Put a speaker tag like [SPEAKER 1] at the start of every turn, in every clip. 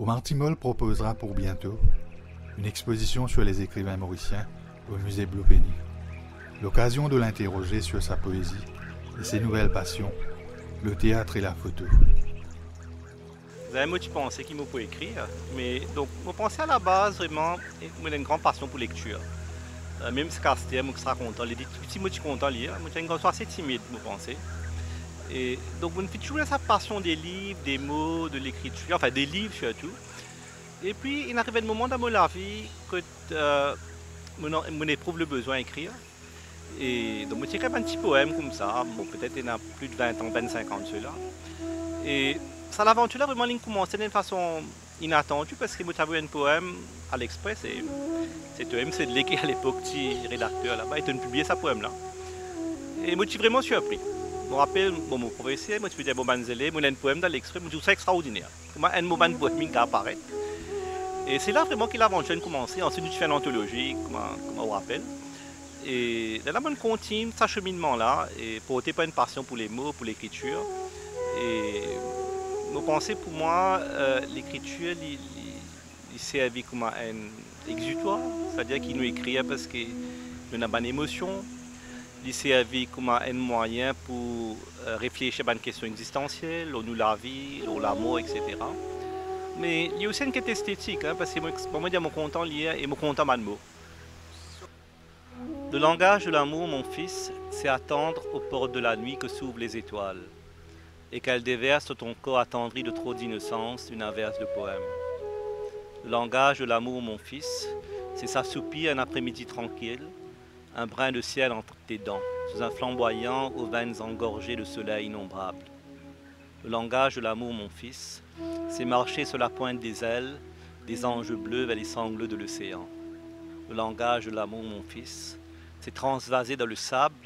[SPEAKER 1] Martimol proposera pour bientôt une exposition sur les écrivains mauriciens au musée Bloupény. L'occasion de l'interroger sur sa poésie et ses nouvelles passions, le théâtre et la photo.
[SPEAKER 2] Moi, tu pensais qu'il me peut écrire, mais donc, je pensais à la base vraiment, j'ai une grande passion pour lecture. Même si c'était moi qui serais content, les petits mots qui sont contents de lire, moi j'ai une grande assez timide, je pensais. Et donc, on fait toujours cette passion des livres, des mots, de l'écriture, enfin des livres surtout. Et puis, il arrive un moment dans ma vie que on éprouve le besoin d'écrire. Et donc, je écris un petit poème comme ça, bon, peut-être il y en a plus de 20 ans, 25 ans de cela. Et ça, l'aventure là, vraiment, il commençait d'une façon inattendue parce que moi, j'avais un poème à l'Express et cet poème, c'est de l'écrire à l'époque, petit rédacteur là-bas, et de publier ce poème-là. Et moi, je suis vraiment surpris. Je me rappelle, bon, mon professeur, moi, je me disais, bon, Banzele, moi, j'ai un poème dans l'Express, je me dis, c'est extraordinaire. Comment un moment de poème qui apparaît. Et c'est là vraiment que l'aventure a commencé. Ensuite, je fais une anthologie, comme on vous rappelle. Et là, on continue ce cheminement-là, et porté par une passion pour les mots, pour l'écriture. Et je pensais pour moi, l'écriture, il servait comme un exutoire, c'est-à-dire qu'il nous écrit parce qu'il nous a une émotion. Il servait comme un moyen pour réfléchir à une question existentielle, sur la vie, sur l'amour, etc. Mais il y a aussi une quête esthétique, hein, parce que pour moi, je suis content de lire et je suis content de mots. Le langage de l'amour, mon fils, c'est attendre aux portes de la nuit que s'ouvrent les étoiles et qu'elles déversent sur ton corps attendri de trop d'innocence une averse de poème. Le langage de l'amour, mon fils, c'est s'assoupir un après-midi tranquille, un brin de ciel entre tes dents, sous un flamboyant aux veines engorgées de soleil innombrable. Le langage de l'amour, mon fils, c'est marcher sur la pointe des ailes des anges bleus vers les sanglots de l'océan. Le langage de l'amour, mon fils, c'est transvaser dans le sable,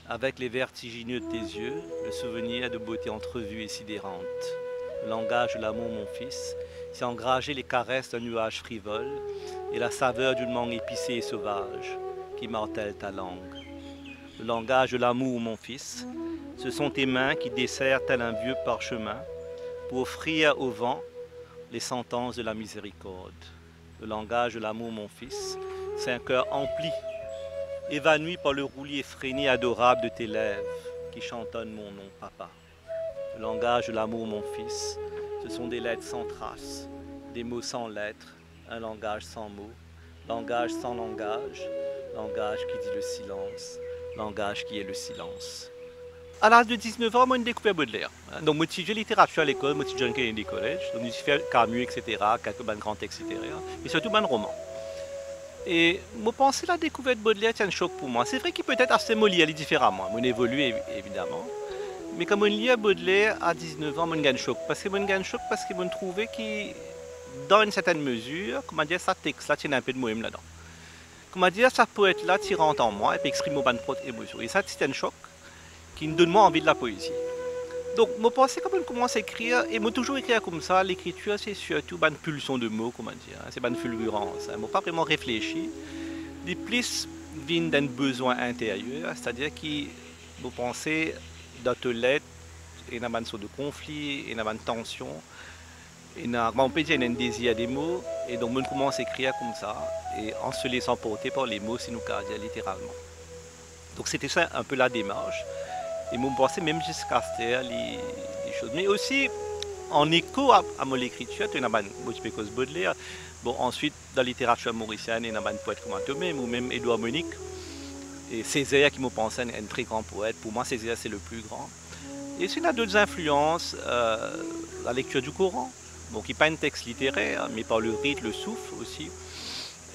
[SPEAKER 2] avec les vertigineux de tes yeux, le souvenir de beauté entrevue et sidérante. Le langage de l'amour, mon fils, c'est engrager les caresses d'un nuage frivole et la saveur d'une mangue épicée et sauvage qui martèle ta langue. Le langage de l'amour, mon fils, ce sont tes mains qui desserrent tel un vieux parchemin pour offrir au vent les sentences de la miséricorde. Le langage de l'amour, mon fils, c'est un cœur empli, évanoui par le roulis effréné adorable de tes lèvres qui chantonnent mon nom, papa. Le langage de l'amour, mon fils, ce sont des lettres sans traces, des mots sans lettres, un langage sans mots, langage sans langage, langage qui dit le silence, langage qui est le silence. À l'âge de 19 ans, moi, j'ai découvert Baudelaire. Donc, moi, j'ai étudié littérature à l'école, moi, j'ai John Kennedy College, donc j'ai fait Camus, etc., quelques grands textes littéraires, mais surtout un roman. Et je pense que la découverte de Baudelaire c'est un choc pour moi. C'est vrai qu'il peut être assez Molière différemment. On évolue évidemment. Mais quand on lit Baudelaire à 19 ans, on a un choc. Parce que on a un choc parce que on trouvait qu'il, dans une certaine mesure, comment dire, ça texte là, il y a un peu de moi là-dedans. Comment dire, ça poète-là, qui rentre en moi et puis exprime mon propre émotion. Et ça, c'est un choc qui me donne moi envie de la poésie. Donc, je pensais quand on commence à écrire, et moi toujours écrire comme ça, l'écriture c'est surtout une pulsion de mots, comment dire, c'est une fulgurance. Je n'ai pas vraiment réfléchi. Les plus viennent d'un besoin intérieur, c'est-à-dire que vous pensez dans tes lettres, il y a une sorte de conflit, il y a une tension, on peut dire qu'il y a un désir des mots, et donc on commence à écrire comme ça, et en se laissant porter par les mots, c'est nous dire littéralement. Donc c'était ça un peu la démarche. Et je pensais même jusqu'à faire les choses. Mais aussi, en écho à mon écriture, il y a un Baudelaire. Bon, ensuite, dans la littérature mauricienne, il y a un poète comme Antomé, ou même Édouard Monique. Et Césaire, qui me pensait un très grand poète. Pour moi, Césaire, c'est le plus grand. Et il y a d'autres influences, la lecture du Coran, bon, qui n'est pas un texte littéraire, mais par le rythme, le souffle aussi.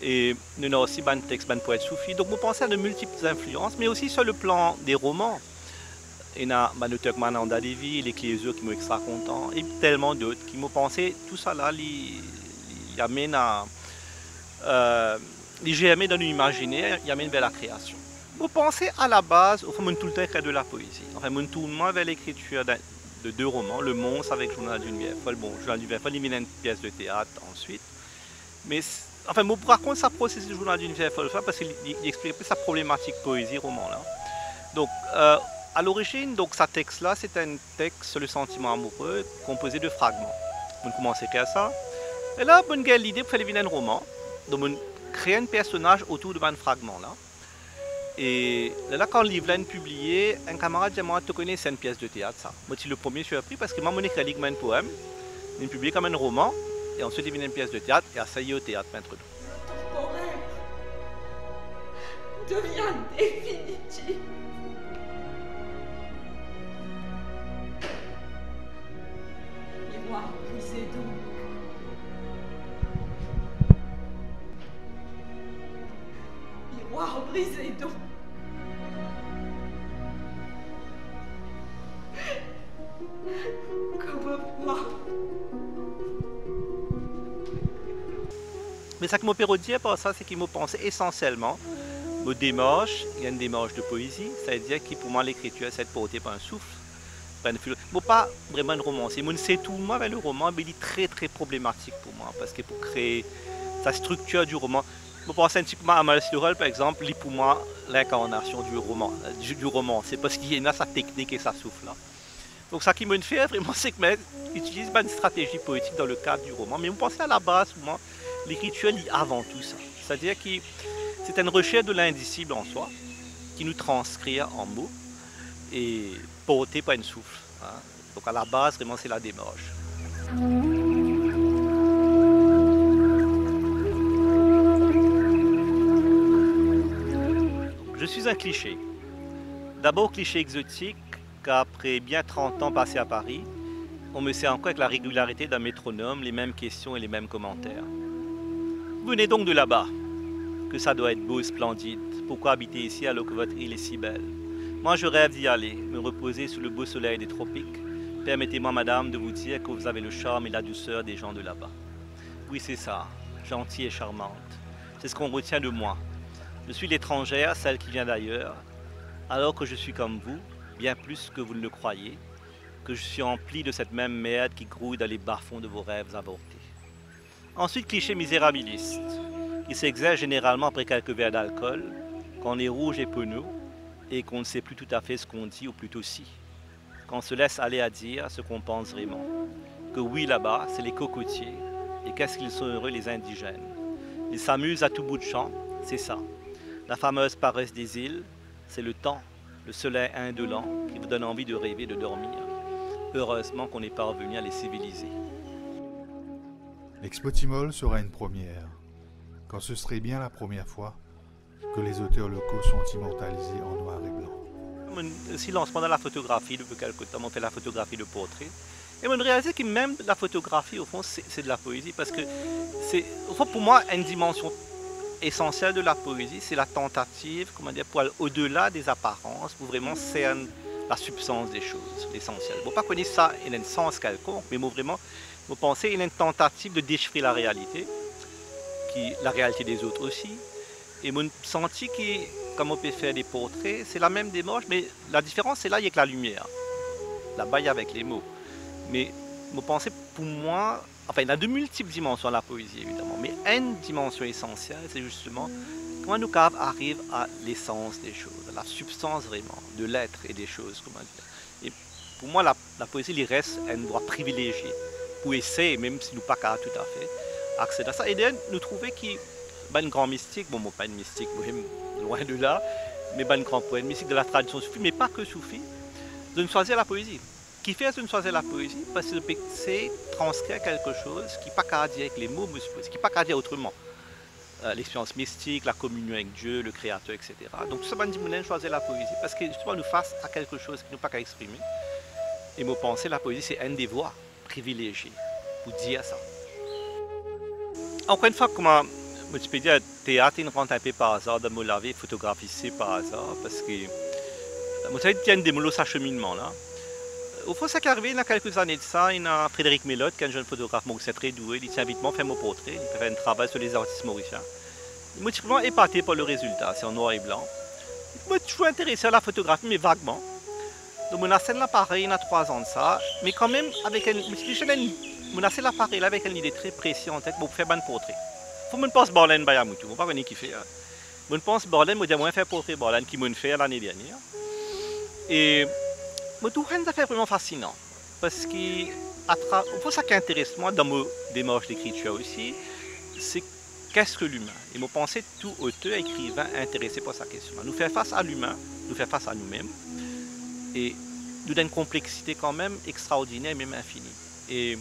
[SPEAKER 2] Et il y a aussi un texte, un poète soufi. Donc, je pensais à de multiples influences, mais aussi sur le plan des romans. Il y a Manu Mananda Devi, les Clézeux qui m'ont extra content, et tellement d'autres qui m'ont pensé, tout ça là, il amène à. Les GME dans l'imaginaire, il amène vers la création. Vous pensez à la base, au fond, tout le temps écrire de la poésie. Enfin, mon tournement vers l'écriture de deux romans, Le Monstre avec Journal d'une vieille folle. Bon, Journal d'une vieille folle, il mène une pièce de théâtre ensuite. Mais, enfin, je raconte sa processus de Journal d'une vieille folle parce qu'il explique sa problématique poésie roman là. Donc, à l'origine, donc, ce texte-là, c'est un texte sur le sentiment amoureux composé de fragments. Vous commencez à ça. Et là, j'ai eu l'idée pour faire un roman, donc j'ai créé un personnage autour de un fragment là. Et là, quand le livre est publié, un camarade dit moi, tu connais, c'est une pièce de théâtre ça. Moi, c'est le premier surpris parce que moi, j'ai écrit un poème, j'ai publié comme un roman, et ensuite il y a une pièce de théâtre, et ça y est au théâtre maintenant.
[SPEAKER 3] Mon rêve devient définitif. Miroir brisé donc. Miroir brisé donc. Comme moi.
[SPEAKER 2] Mais ça qui m'a parodie par ça, c'est qu'il m'a pensé essentiellement aux démarches. Il y a une démarche de poésie, c'est-à-dire que pour moi l'écriture c'est de porter par un souffle, par une philosophie. Pas vraiment un romancier. Moi, c'est tout. Moi, le roman, il est très très problématique pour moi parce que pour créer sa structure du roman, je pense un petit peu à Amal Sturel par exemple, il pour moi l'incarnation du roman, c'est parce qu'il y a sa technique et sa souffle là. Donc ça qui me fait vraiment, c'est que j'utilise une stratégie poétique dans le cadre du roman. Mais vous pensez à la base, moi, l'écriture lit avant tout ça. C'est-à-dire que c'est une recherche de l'indicible en soi, qui nous transcrit en mots et porté par une souffle. Hein. Donc à la base, vraiment, c'est la démarche. Je suis un cliché. D'abord cliché exotique, qu'après bien 30 ans passés à Paris, on me sait encore avec la régularité d'un métronome, les mêmes questions et les mêmes commentaires. Vous venez donc de là-bas, que ça doit être beau et splendide. Pourquoi habiter ici alors que votre île est si belle? Moi je rêve d'y aller, me reposer sous le beau soleil des tropiques. Permettez-moi madame de vous dire que vous avez le charme et la douceur des gens de là-bas. Oui c'est ça, gentille et charmante. C'est ce qu'on retient de moi. Je suis l'étrangère, celle qui vient d'ailleurs, alors que je suis comme vous, bien plus que vous ne le croyez, que je suis empli de cette même merde qui grouille dans les bas-fonds de vos rêves avortés. Ensuite, cliché misérabiliste, qui s'exerce généralement après quelques verres d'alcool, quand on est rouge et penaud, et qu'on ne sait plus tout à fait ce qu'on dit, ou plutôt si. Quand on se laisse aller à dire ce qu'on pense vraiment. Que oui, là-bas, c'est les cocotiers, et qu'est-ce qu'ils sont heureux les indigènes. Ils s'amusent à tout bout de champ, c'est ça. La fameuse paresse des îles, c'est le temps, le soleil indolent qui vous donne envie de rêver, de dormir. Heureusement qu'on est parvenu à les civiliser.
[SPEAKER 1] L'Expo Timol sera une première, quand ce serait bien la première fois que les auteurs locaux sont immortalisés en noir et blanc.
[SPEAKER 2] Si lancement dans la photographie, depuis quelque temps, on fait la photographie de portrait. Et on réalise que même la photographie, au fond, c'est de la poésie, parce que c'est, au fond, pour moi, une dimension essentielle de la poésie, c'est la tentative, comment dire, pour aller au-delà des apparences, pour vraiment cerner la substance des choses, l'essentiel. Bon, pas connaître ça, il a un sens quelconque, mais moi vraiment, vous pensez, il y a une tentative de déchiffrer la réalité des autres aussi. Et moi, senti que, comme on peut faire des portraits, c'est la même démarche, mais la différence, c'est là, il y a que la lumière. Là-bas, il y a avec les mots. Mais vous pensez, pour moi, enfin, il y a de multiples dimensions à la poésie, évidemment, mais une dimension essentielle, c'est justement comment nous arrivent à l'essence des choses, à la substance vraiment, de l'être et des choses, comment dire. Et pour moi, la poésie, il reste un droit privilégié pour essayer, même si nous pas qu'à tout à fait, accéder à ça. Et d'ailleurs, nous trouver qu'il y a une grande mystique, bon, pas une mystique, loin de là, mais une grande poète mystique de la tradition soufie, mais pas que soufie, de nous choisir la poésie. Qui fait de nous choisir la poésie, parce que c'est transcrire quelque chose qui n'est pas qu'à dire avec les mots, qui n'est pas qu'à dire autrement. L'expérience mystique, la communion avec Dieu, le Créateur, etc. Donc tout ça, on dit choisir la poésie, parce que justement, nous face à quelque chose qui n'est pas qu'à exprimer. Et moi, penser la poésie, c'est une des voies privilégiées pour dire ça. Encore une fois, comment je peux dire, le théâtre, il rentre un peu par hasard, de me laver, photographier par hasard, parce que moi, ça tient des mots, ça cheminement là. Au fond, ça qui est arrivé il y a quelques années de ça, il y a Frédéric Mélotte, qui est un jeune photographe mauricien très doué, il dit invitement faire mon portrait, il fait un travail sur les artistes mauriciens. Il m'a vraiment épaté par le résultat, c'est en noir et blanc. Il m'a toujours intéressé à la photographie, mais vaguement. Donc, mon scène l'appareil, il y a 3 ans de ça, mais quand même, avec mon scène l'appareil avec une idée très précise en tête pour faire un portrait. Il faut que je pense Borlaine Bayamoutou, je ne sais pas venir qui fait. Je pense Borlaine, je vais faire un portrait Borlaine qui m'a fait l'année dernière. Et moi, tout ça fait vraiment fascinant. Parce que pour ça qui intéresse moi dans mon démarche d'écriture aussi, c'est qu'est-ce que l'humain? Et moi pensais tout auteur, écrivain intéressé par sa question. Nous faire face à l'humain, nous faire face à nous-mêmes, et nous donne une complexité quand même extraordinaire, même infinie. Et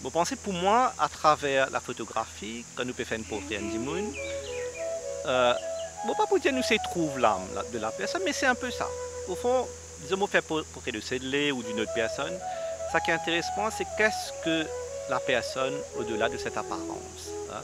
[SPEAKER 2] moi pensais pour moi, à travers la photographie, quand nous pouvons faire une portrait du monde, bon, pas pour dire nous c'est trouve l'âme de la personne, mais c'est un peu ça. Au fond, disons, moi faire portrait de Sedley ou d'une autre personne, ça qui est intéressant, c'est qu'est-ce que la personne au-delà de cette apparence. Hein?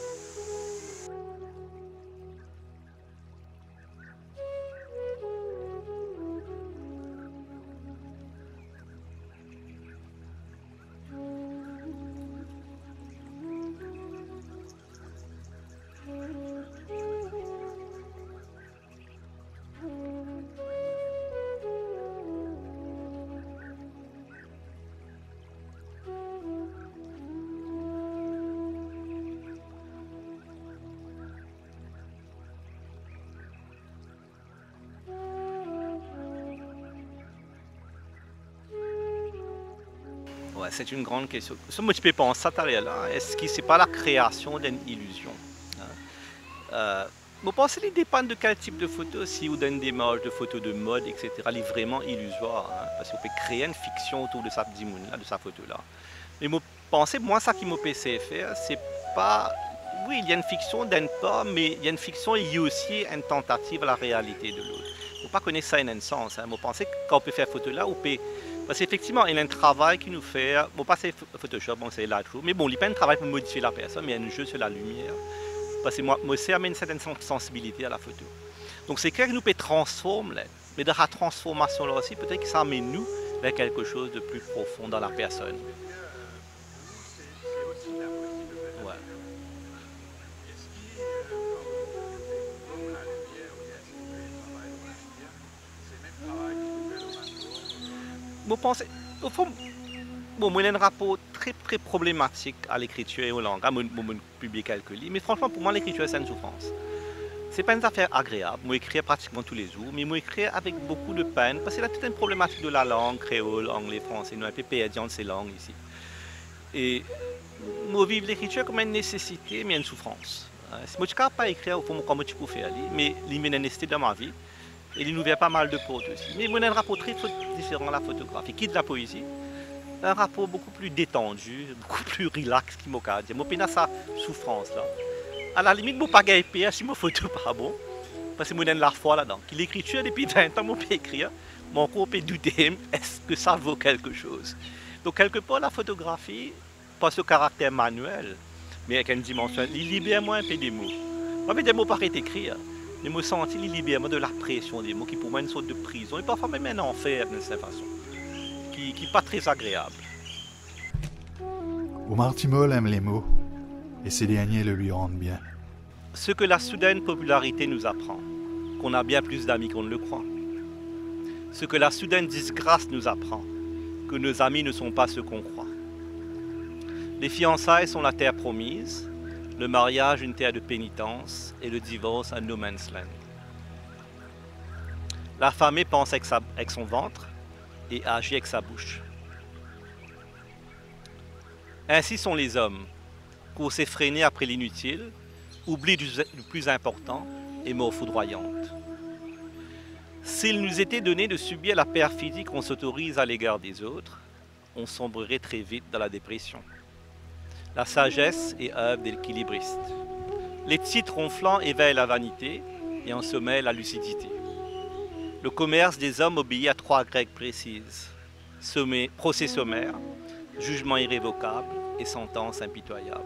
[SPEAKER 2] Ouais, c'est une grande question. Ce que tu peux penser à là, est-ce que ce n'est pas la création d'une illusion? Vous pensez qu'il dépend de quel type de photo, si vous donnez des démarche de photos de mode, etc., elle est vraiment illusoire, hein, parce qu'on peut créer une fiction autour de sa de sa photo-là. Mais vous pensez, moi, ça qui m'a PC faire, c'est pas... Oui, il y a une fiction d'un pas, mais il y a une fiction et il y a aussi une tentative à la réalité de l'autre. Il ne faut pas connaître ça en un sens. Hein. Vous pensez que quand on peut faire photo là, on peut... Parce qu'effectivement, il y a un travail qui nous fait... Bon, pas c'est Photoshop, bon, c'est Lightroom, mais bon, il n'y a pas un travail pour modifier la personne, mais il y a un jeu sur la lumière. Parce que moi ça amène une certaine sensibilité à la photo. Donc c'est clair que nous pouvons transformer, mais dans la transformation là aussi, peut-être que ça amène nous vers quelque chose de plus profond dans la personne. Ouais. Vous pensez, au fond, bon, moi, il y a un rapport très problématique à l'écriture et au langage. Moi, je publie quelques livres, mais franchement, pour moi, l'écriture, c'est une souffrance. C'est pas une affaire agréable. Moi, j'écris pratiquement tous les jours, mais moi, j'écris avec beaucoup de peine, parce qu'il y a toute une problématique de la langue, créole, anglais, français. Nous, un peu perdu dans ces langues ici. Et moi, vivre l'écriture comme une nécessité, mais une souffrance. Moi, je ne suis pas écrire au fond comme je peux faire, mais il m'est une nécessité dans ma vie. Et il nous ouvre pas mal de portes aussi. Mais moi, il y a un rapport très différent à la photographie, qui est de la poésie. Un rapport beaucoup plus détendu, beaucoup plus relax qui m'a dit. Moi, j'ai sa souffrance là. À la limite, je ne peux pas gagner si ma photo n'est pas bon. Parce que moi, j'ai la foi là-dedans. L'écriture, depuis 20 ans, je peux écrire. Mon corps peut douter, est-ce que ça vaut quelque chose? Donc, quelque part, la photographie, pas ce caractère manuel, mais avec une dimension, il libère moi un peu des mots. Moi, des mots paraissent écrire. Mais je sens qu'il libère moi de la pression des mots, qui pour moi est une sorte de prison, et parfois même un enfer d'une certaine façon. Qui n'est pas très agréable.
[SPEAKER 1] Omar Timol aime les mots, et ces derniers le lui rendent bien.
[SPEAKER 2] Ce que la soudaine popularité nous apprend, qu'on a bien plus d'amis qu'on ne le croit. Ce que la soudaine disgrâce nous apprend, que nos amis ne sont pas ceux qu'on croit. Les fiançailles sont la terre promise, le mariage une terre de pénitence, et le divorce un no man's land. L'affamé pense avec son ventre, et agit avec sa bouche. Ainsi sont les hommes, courent s'effréner après l'inutile, oublient du plus important et mort foudroyante. S'il nous était donné de subir la perfidie qu'on s'autorise à l'égard des autres, on sombrerait très vite dans la dépression. La sagesse est œuvre d'équilibriste. Les titres ronflants éveillent la vanité et en sommeil la lucidité. Le commerce des hommes obéit à 3 règles précises. Procès sommaire, jugement irrévocable et sentence impitoyable.